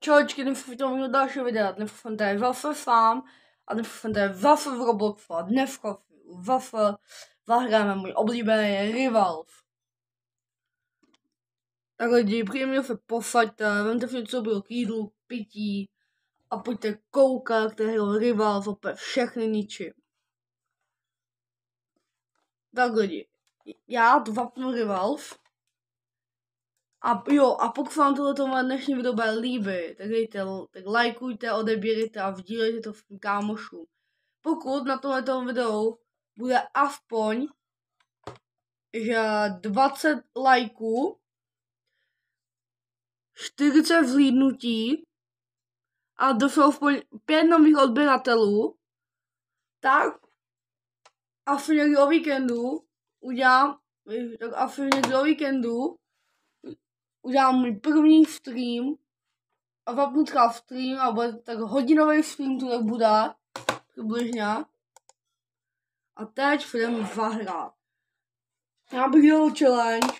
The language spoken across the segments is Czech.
Čočky, den van de dag weer den van de waffe farm, a den van de waffe v Roblox van dneska waffe hrajeme můj oblíbený Revolve. Tak lidi, příjemně se posaďte, vemte si něco bylo k jídlu, k pití a pojďte koukat, který Revolve opět všechny ničí. Tak lidi, já tu vapnu Revolve. A jo, a pokud vám tohle dnešní video bude líbit, tak lajkujte, odebírejte a vdílejte to svým kámošům. Pokud na tomto videu bude aspoň že 20 lajků, 40 vzlídnutí a došlo aspoň 5 nových odběratelů, tak asi někdy o víkendu udělám můj první stream a vapnu třeba stream a bude tak hodinový stream, to tak bude přibližně. A teď budeme zahrát. Já bych dělal challenge.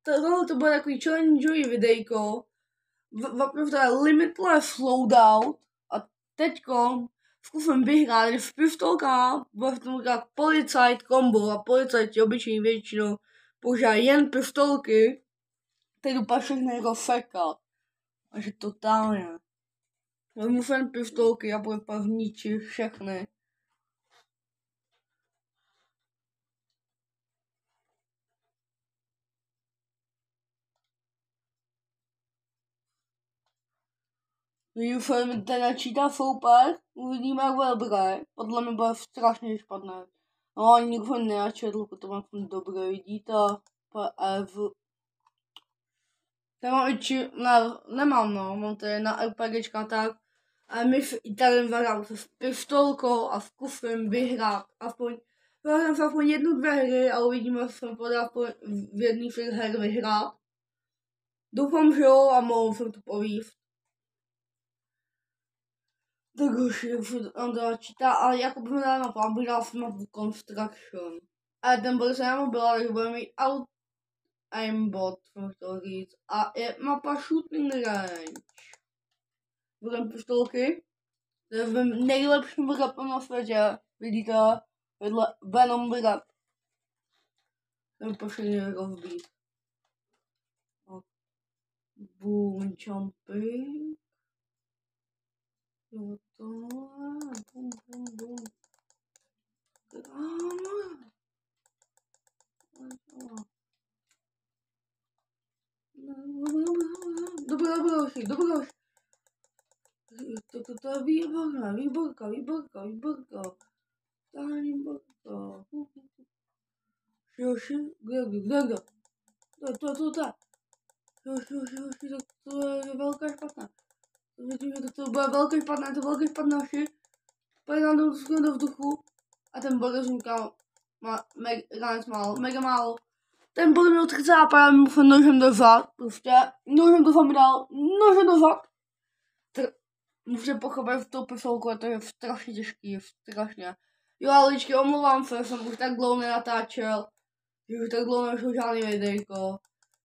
Tohle to bude takový challengeový videjko. Vapnu teda limitless loadout a teďko zkusím vyhrát, když v pistolkách bude v tom říkat policajt combo a policajti obyčejní většinou používají jen pistolky. Teď jdu pak všechny jako fekat. Takže totálně. Vezmu jen pistolky a budu pak zničit všechny. Když mi ten načítá super, uvidíme jak bude dobré. Podle mě bude strašně špatné. No ani nikdo nenačetl, protože mám dobré, vidíte? Nemám, mám tady na RPGčka tak. A my tady hrám s pistolkou a zkusím vyhrát aspoň jednu, 2 hry a uvidíme, jestli jsem podal v jedné z těch her vyhrát. Doufám, že jo a mohu jsem to povíst. Tak už on to načítá, ale jako bych dal mapu, abych dal mapu Construction. A ten byl jsem byla, že bude mít aimbot, jsem chtěl říct. A je mapa Shooting Range. Budeme pistolky. To je v nejlepším rapem na světě. Vidíte? Vedle Venom rap. Ten pošlení rozbít. Boom jumping. Jo tohle. Boom. Dobrý. To je výborka. Joši, kdo? To je velká špatná. Vidím, že to bude velké špatné, pojď nám do vzduchu a ten bod říká mega málo. Ten bod měl 30 a já mu se nožem dozad, nožem dozad. Můžete pochopit v tou pistolku, to je strašně těžký, strašně. Jo, ale ličky, omlouvám se, jsem už tak dlouho nenatáčel, že už tak dlouho nešel žádný videjko.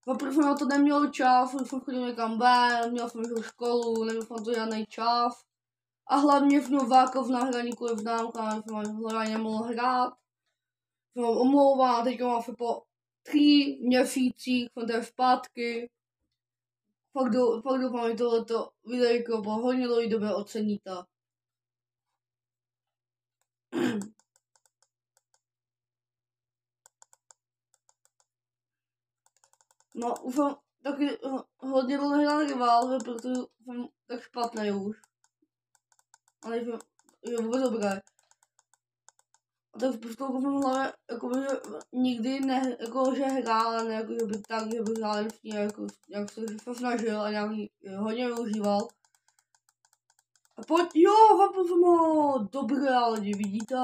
Protože jsem na to neměl čas, už jsem chodil někam ven, měl jsem už školu, neměl jsem to žádný čas. A hlavně jsem měl vákov na hraní kvůli známkám, jsem hlavně nemohl hrát. Jsem vám omlouvám, teďka mám se po 3 měsících, jsem tady zpátky. Fakt doufám, že tohleto videjko po hodně dlouhé době oceníte. No, už jsem taky hodně dlouho nehrál Revolve, protože jsem tak špatný už. Ale je vůbec dobré. A tak pistolku jsem hlavně, jakoby, že nikdy ne, jako, že hrál, ale ne, jako, že bych tak, že bych hrál jako, jak se snažil a nějak hodně využíval. A pojď, jo, vapnu jsem ho, dobré lidi, vidíte?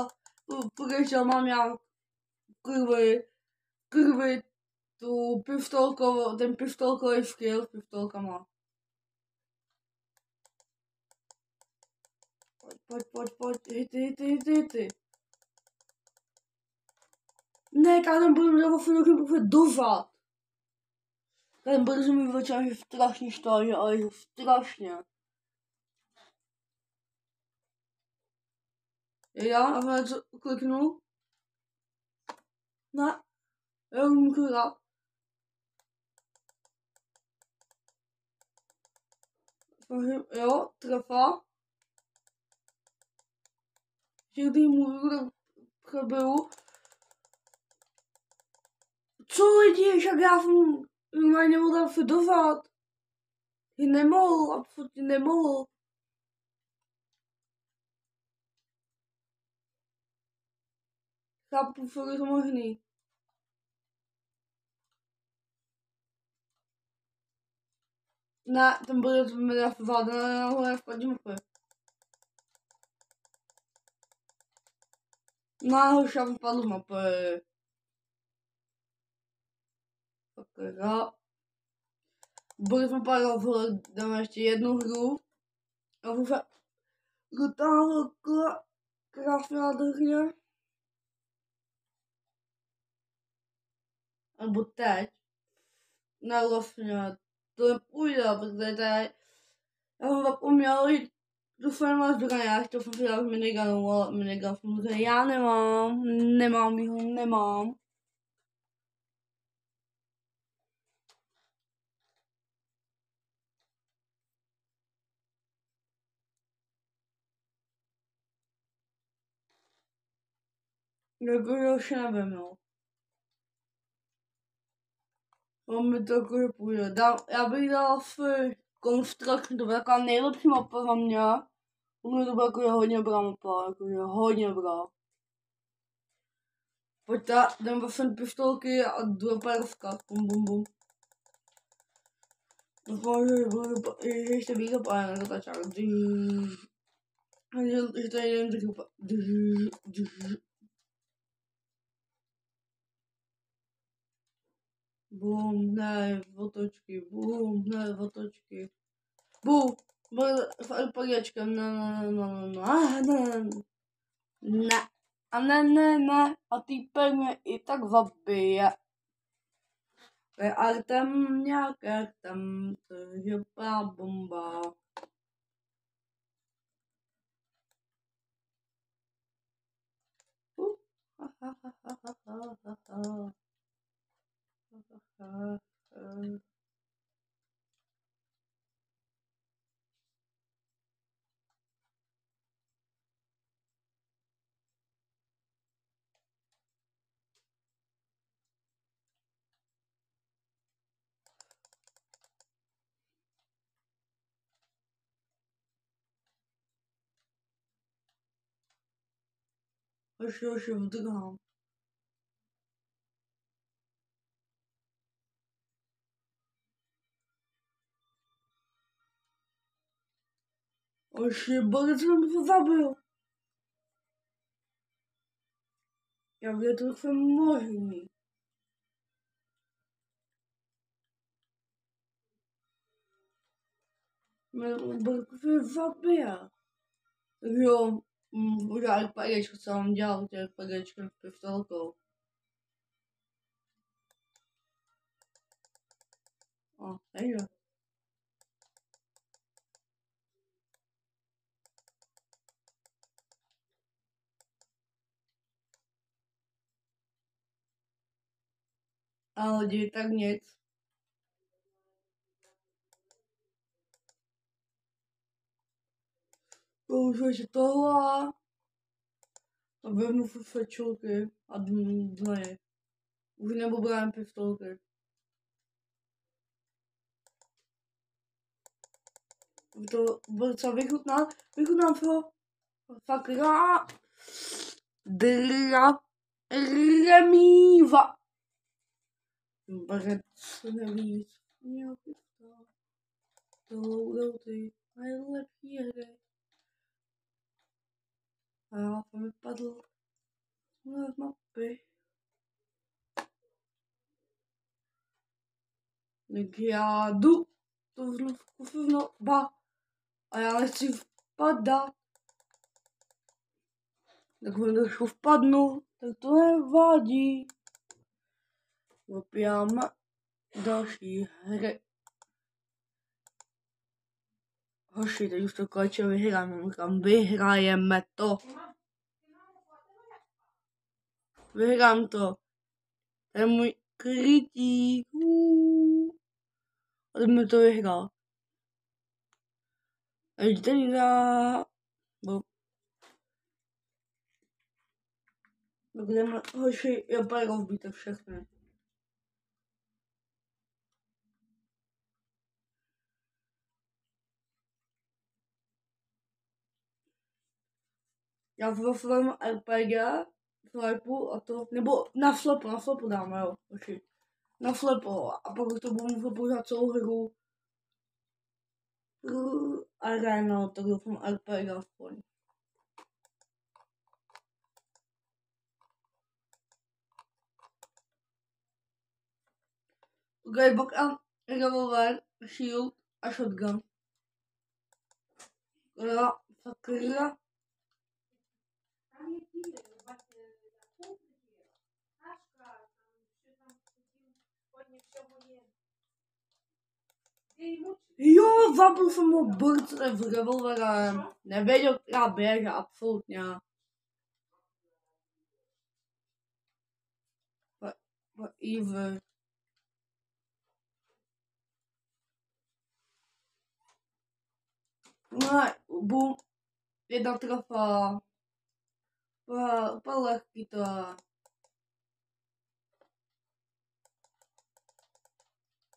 Protože mám nějak krvi, tu pistolkovou, ten pistolkový skill s pistolkama. Pojď, hity. Ne, kádem budu mít dozad. Ten brzo mi očám, že strašně štve, ale že strašně. Já a hned kliknu. Ne, já můžu dát. Jo, trefa. Že když můžu, tak přeberu. Co lidi, však já jsem normálně mohl fedovat. Nemohl, absolutně nemohl. Chápu, fakt je to možný. Ne, ten bude mi dát na vpadím opět. Náhož já vypadl mapy. Tak jo. Bude jsme pár dáme ještě jednu hru. A už se dotáhl krásně nádherně. Nebo teď. Ne, vlastně. To nepůjde, protože teď já jsem zapomněl jít do své zbraně, já chtěl jsem si dát minigunu, ale minigun samozřejmě já nemám ho, nemám. Jako už nevím, no. On mi to jakože půjde. Já bych dal v Construction, to byla taková nejlepší mapa za mě. Ono to byla jakože hodně dobrá mapa, jakože hodně dobrá. Pojďte, jdem vlastně pistolky a dvoperovka, bum bum bum. Doufám, že ještě víc zapájen jako tačák. Že to je jeden taky úplně. Bum, ne, otočky, bum, ne, otočky. Bum, s RPGčkem, ne. A ne, a týpek mě i tak zabije. To je Artem, nějak Artem, to je úplná bomba. Ještě vdrhám. Ještě borec jsem se zabil. Já vím, to jsem možný. Borec se zabije. Tak jo, možná RPGčko, co vám dělal, tě RPGčko s pistolkou. Takže. A lidi, tak nic. Použiju si tohle. A vezmu fečulky a dny. Už nebudu pistolky. To bylo co vychutnám to. Fakt remíva. Brec nevíc. To budou ty nejlepší hry. A já to vypadl z mapy. Tak já jdu. To znova. A já nechci vpadat. Tak když vpadnu, tak to nevadí. Opijám další hry. Hoši, teď už to konečně vyhráme, říkám, vyhrajeme to. Vyhrám to. To je můj krytík. A teď mi to vyhrál. A teď dá... Budeme, hoši, já pak rozbíte všechny. Já v svém RPG flipu a to, nebo na flipu dáme, jo, hoši. Na flipu a pak to budu muset pořád celou hru. Arena, tak doufám RPG aspoň. Greyback a revolver, shield a shotgun. Sakra. Jo, zabыл jsem ho brce v revolverem. Nevěděl, která běže, absolutně. Evil. No, bum. Jedna trafa. Lehký to.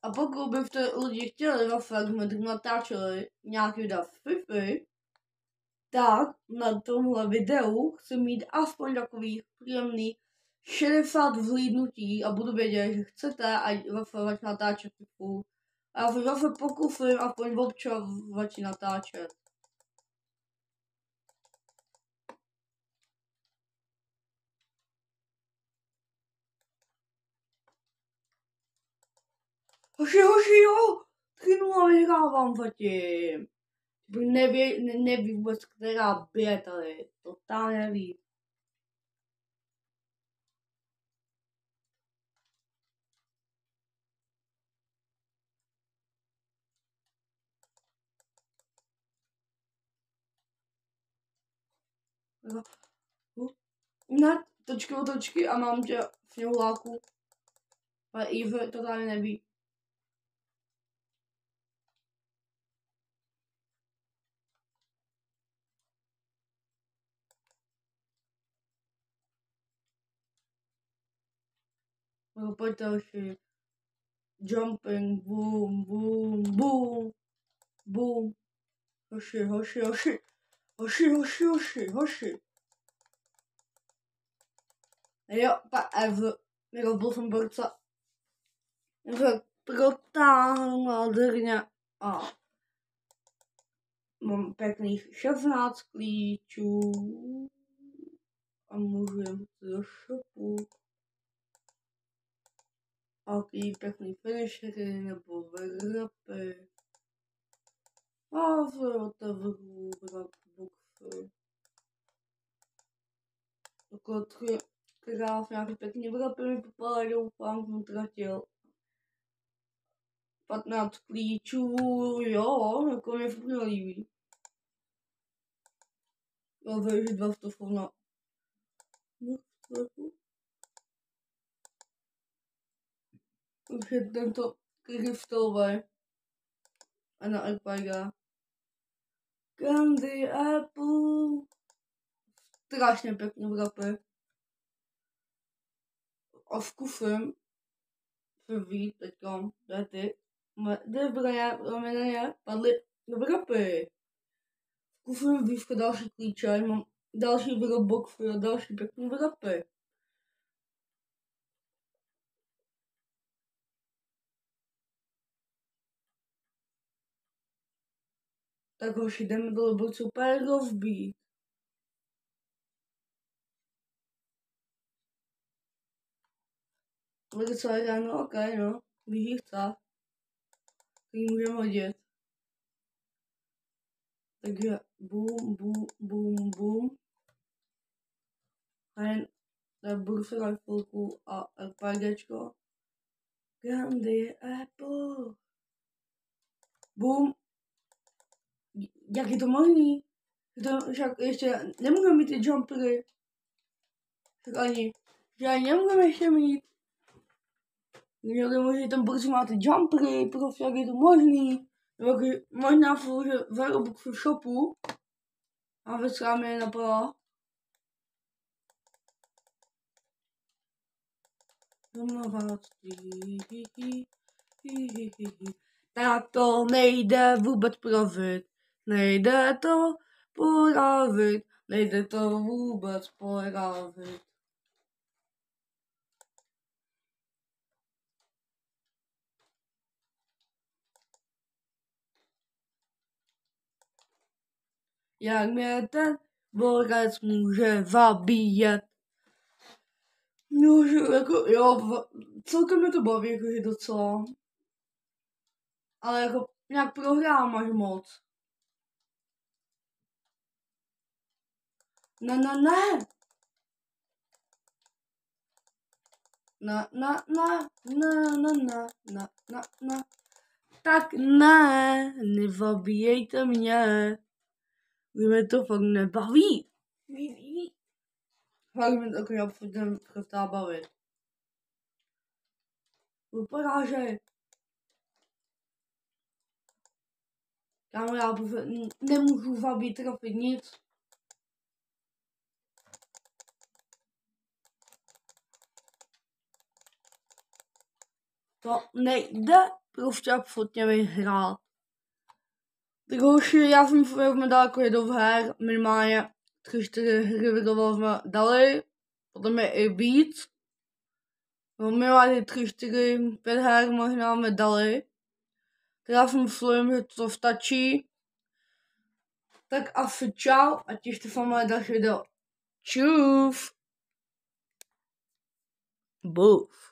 A pokud byste lidi chtěli na fragment natáčeli nějaký videa v FIFA, tak na tomhle videu chci mít aspoň takových příjemných 60 vzhlídnutí a budu vědět, že chcete a zase natáčet FIFA. A já se zase pokusím aspoň občas začít natáčet. Hoši, jo! 3-0 vyhrávám zatím. Neví vůbec, která bije tady. Totálně neví. Ne, točky a mám tě v sněhuláku. Ale Eve totálně neví. No, pojďte hoši. Jumping, boom, boom, boom, boom. Hoši. Jo, ta Eve. Byl jsem borce. Protáhnu nádherně. A mám pěkných 16 klíčů. A můžu jim do shopu. A jaký pěkný finishery nebo wrapy. A se otevřu wrapboxy. Takhle 3 krásně nějaký pěkný wrapy mi popadají, doufám, jsem tratil 15 klíčů, jo, jako mě furt nelíbí. Já využít 200 na už je tento krystalový a na RPG. Candy Apple. Strašně pěkný wrapy. A zkusím se víc teďkom, kde ty zbraně padly wrapy. Zkusím získat další klíče, mám další wrapboxy a další pěkný wrapy. Tak hoši, jdeme do byl super rozbít. Co je no, ok, no, vyhýchca. Který můžeme hodit. Takže boom. A jen budu se na chvilku a RPGčko. Candy apple. Boom. Jak je to možný? To však ještě nemůžeme mít ty jumpery. Tak ani. Že ani nemůžeme ještě mít. Že tam brzy máte jumpery, prostě jak je to možný. Nebo možná v Robux v shopu. A ve sklámě napadla. Tak to nejde vůbec poravit. Nejde to poravit. Nejde to vůbec poravit. Jak mě ten borec může zabíjet? No, že jako, jo, celkem mě to baví, jakože docela. Ale jako nějak prohrám až moc. Ne. Tak ne, nezabíjejte mě. Mě to fakt nebaví. Fakt mě to jako přestává bavit. Vypadá, že já nemůžu zabít trafit nic. To nejde prostě absolutně vyhrát. Tak hoši, já jsem jsme dali jako jednou v her, minimálně 3-4 hry videoval jsme dali, potom je i víc. No, minimálně 3-4-5 her možná jsme dali. Tak já si myslím, že to stačí. Tak asi čau a těšte se na další video. Čus! Buf.